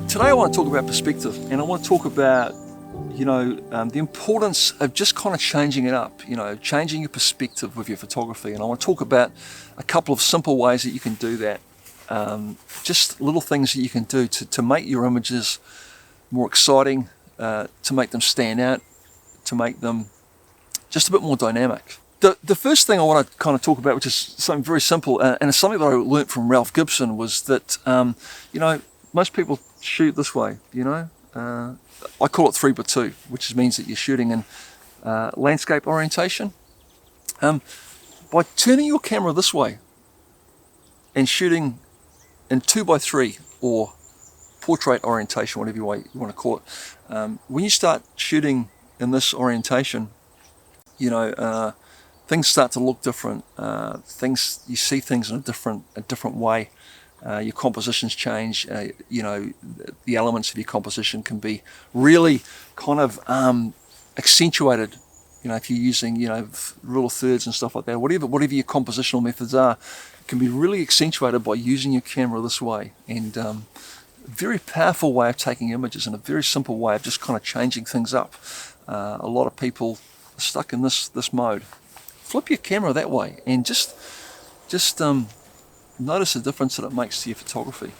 Today I want to talk about perspective, and I want to talk about, the importance of just kind of changing it up, changing your perspective with your photography. And I want to talk about a couple of simple ways that you can do that. Just little things that you can do to make your images more exciting, to make them stand out, to make them just a bit more dynamic. The first thing I want to kind of talk about, which is something very simple, and it's something that I learnt from Ralph Gibson, was that, most people shoot this way, I call it 3x2, which means that you're shooting in landscape orientation. By turning your camera this way and shooting in 2x3 or portrait orientation, whatever you want to call it, when you start shooting in this orientation, things start to look different. You see things in a different way. Your compositions change. The elements of your composition can be really kind of accentuated. If you're using rule of thirds and stuff like that, whatever your compositional methods are, it can be really accentuated by using your camera this way. And a very powerful way of taking images, and a very simple way of just kind of changing things up. A lot of people are stuck in this mode. Flip your camera that way and just notice the difference that it makes to your photography.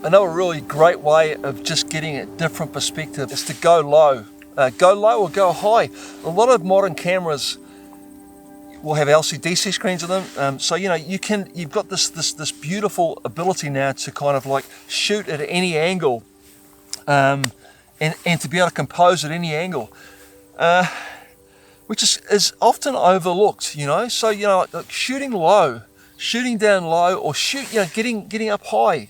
Another really great way of just getting a different perspective is to go low. Go low or go high. A lot of modern cameras will have LCD screens in them, so you've got this beautiful ability now to kind of like shoot at any angle, and to be able to compose at any angle, which is often overlooked. So like shooting low, shooting down low, or getting up high.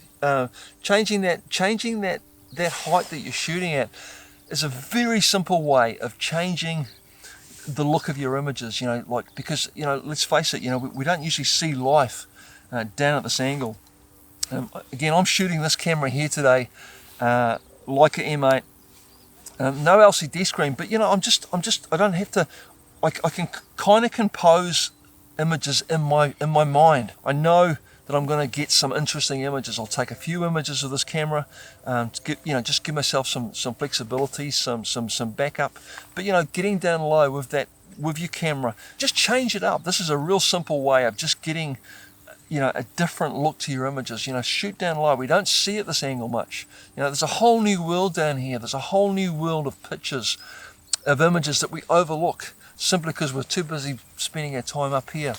Changing that height that you're shooting at is a very simple way of changing the look of your images. Because let's face it, we don't usually see life down at this angle. Again, I'm shooting this camera here today, Leica M8, no LCD screen, but I don't have to. I can kind of compose images in my mind. I know that I'm going to get some interesting images. I'll take a few images of this camera, to just give myself some flexibility, some backup. But getting down low with your camera, just change it up. This is a real simple way of just getting a different look to your images. Shoot down low. We don't see at this angle much. There's a whole new world down here. There's a whole new world of pictures, of images that we overlook simply because we're too busy spending our time up here.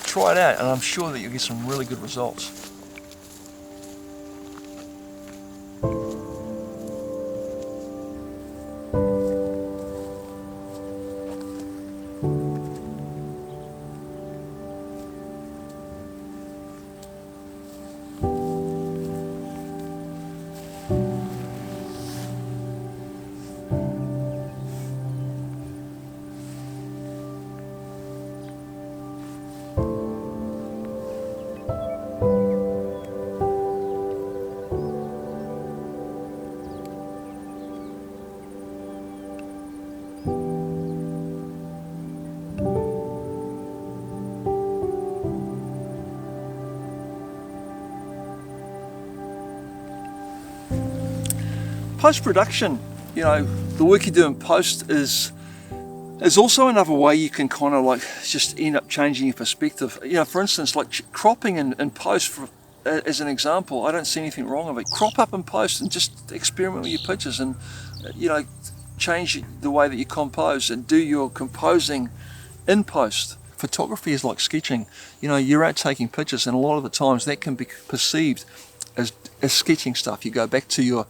Try it out, and I'm sure that you'll get some really good results. Post-production, you know, the work you do in post is also another way you can kind of like just end up changing your perspective. You know, for instance, like cropping in post, as an example, I don't see anything wrong with it. Crop up in post and just experiment with your pictures, and you know, change the way that you compose and do your composing in post. Photography is like sketching. You know, you're out taking pictures, and a lot of the times that can be perceived as sketching stuff. You go back to your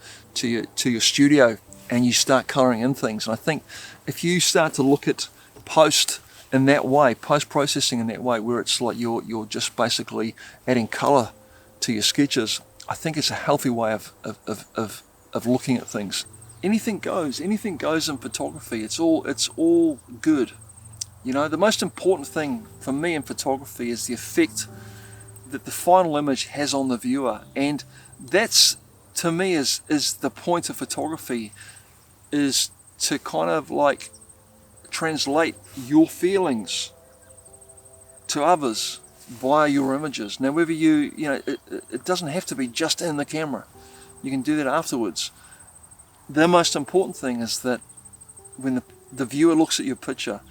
studio and you start colouring in things. And I think if you start to look at post in that way, post-processing in that way, where it's like you're just basically adding colour to your sketches, I think it's a healthy way of looking at things. Anything goes in photography. It's all good. You know, the most important thing for me in photography is the effect that the final image has on the viewer, and that's, to me, is the point of photography, is to kind of like translate your feelings to others via your images. Now, whether you know, it doesn't have to be just in the camera. You can do that afterwards. The most important thing is that when the viewer looks at your picture,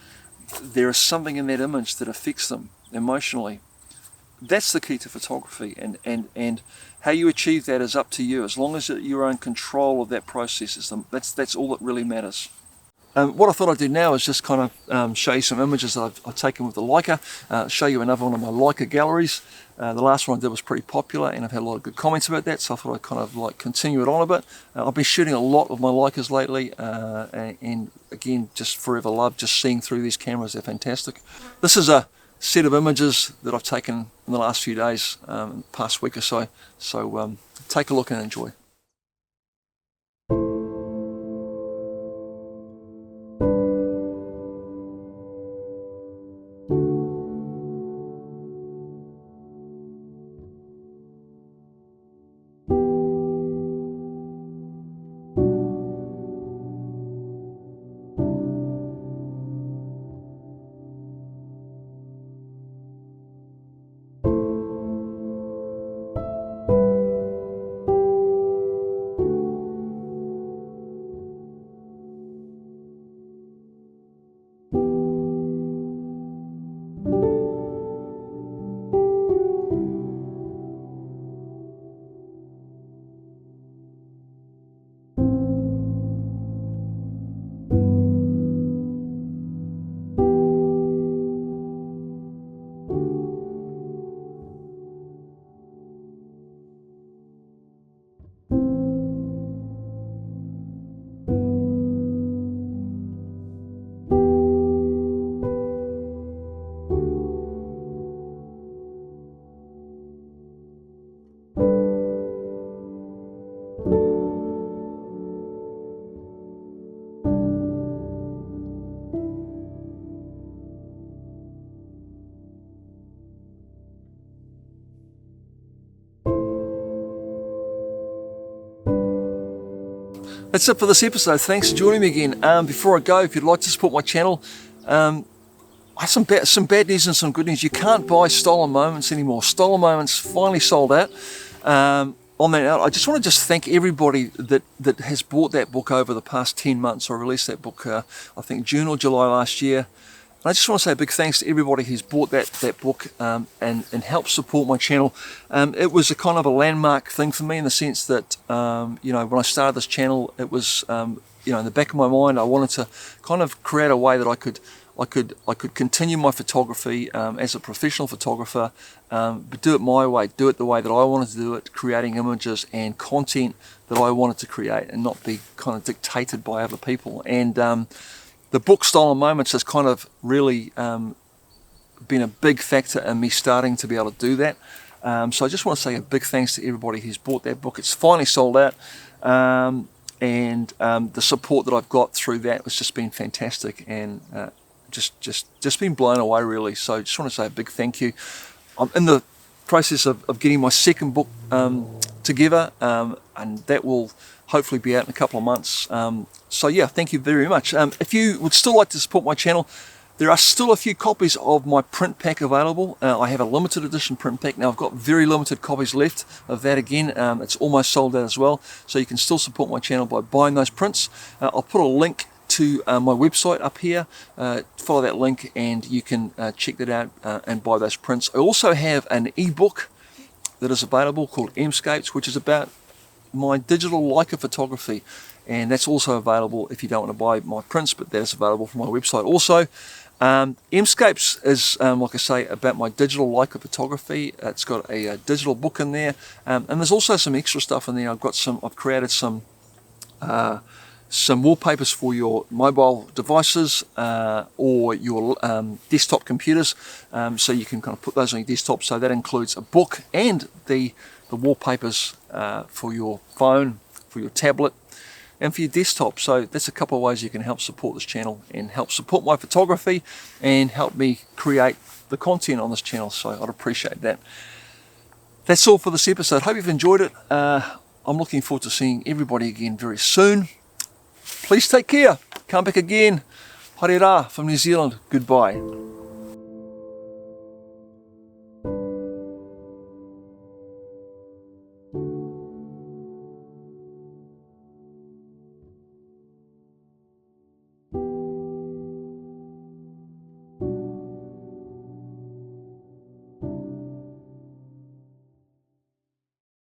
there is something in that image that affects them emotionally. That's the key to photography, and how you achieve that is up to you. As long as you're in control of that process, that's all that really matters. What I thought I'd do now is just kind of show you some images that I've taken with the Leica, show you another one of my Leica galleries. The last one I did was pretty popular, and I've had a lot of good comments about that, so I thought I'd kind of like continue it on a bit. I've been shooting a lot of my Leicas lately, and again, just forever love just seeing through these cameras. They're fantastic. This is a set of images that I've taken in the last few days, past week or so. So take a look and enjoy. That's it for this episode. Thanks for joining me again. Before I go, if you'd like to support my channel, I have some bad news and some good news. You can't buy Stolen Moments anymore. Stolen Moments finally sold out. On that note, I just want to thank everybody that has bought that book over the past 10 months. I released that book, I think June or July last year. And I just want to say a big thanks to everybody who's bought that book and helped support my channel. It was a kind of a landmark thing for me, in the sense that you know, when I started this channel, it was you know, in the back of my mind, I wanted to kind of create a way that I could continue my photography as a professional photographer, but do it my way, do it the way that I wanted to do it, creating images and content that I wanted to create, and not be kind of dictated by other people. And the book Stolen Moments has kind of really been a big factor in me starting to be able to do that. So I just want to say a big thanks to everybody who's bought that book. It's finally sold out, and the support that I've got through that has just been fantastic, and just been blown away, really. So I just want to say a big thank you. I'm in the process of getting my second book together, and that will hopefully be out in a couple of months. So yeah, thank you very much. If you would still like to support my channel, There are still a few copies of my print pack available. I have a limited edition print pack. Now I've got very limited copies left of that again. It's almost sold out as well. So you can still support my channel by buying those prints. I'll put a link to my website up here. Follow that link and you can check that out and buy those prints. I also have an ebook that is available called MSCAPES, which is about my digital Leica photography, and that's also available if you don't want to buy my prints, but that is available from my website also. MSCAPES is, like I say, about my digital Leica photography. It's got a digital book in there, and there's also some extra stuff in there. I've created some wallpapers for your mobile devices or your desktop computers, so you can kind of put those on your desktop. So that includes a book and the wallpapers for your phone, for your tablet, and for your desktop. So that's a couple of ways you can help support this channel and help support my photography and help me create the content on this channel. So I'd appreciate that. That's all for this episode. Hope you've enjoyed it. I'm looking forward to seeing everybody again very soon. Please take care. Come back again. Haere rā from New Zealand. Goodbye.